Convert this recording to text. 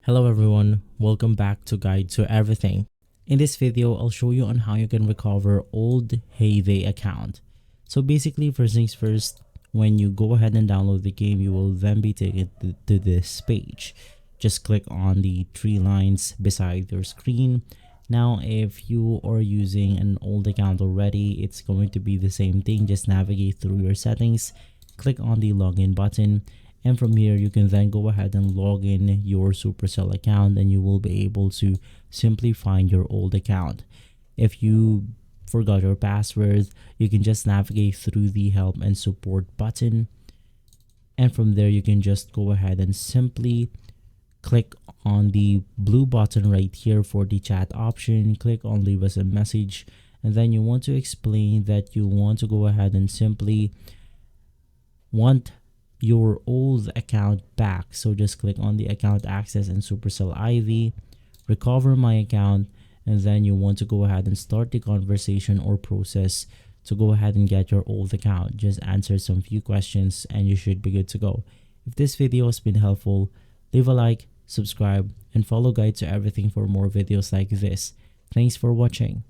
Hello everyone, welcome back to Guide to Everything. In this video, I'll show you on how you can recover old Heyday account. So basically, first things first, when you go ahead and download the game, you will then be taken to this page. Just click on the three lines beside your screen. Now, if you are using an old account already, it's going to be the same thing. Just navigate through your settings, click on the login button, and from here you can then go ahead and log in your Supercell account, and you will be able to simply find your old account. If you forgot your password, you can just navigate through the help and support button, and from there you can just go ahead and simply click on the blue button right here for the chat option. Click on leave us a message, and then you want to explain that you want to go ahead and simply want your old account back. So just click on the account access and Supercell ID, recover my account, and then you want to go ahead and start the conversation or process to go ahead and get your old account. Just answer some few questions and you should be good to go. If this video has been helpful, leave a like, subscribe, and follow Guide to Everything for more videos like this. Thanks for watching.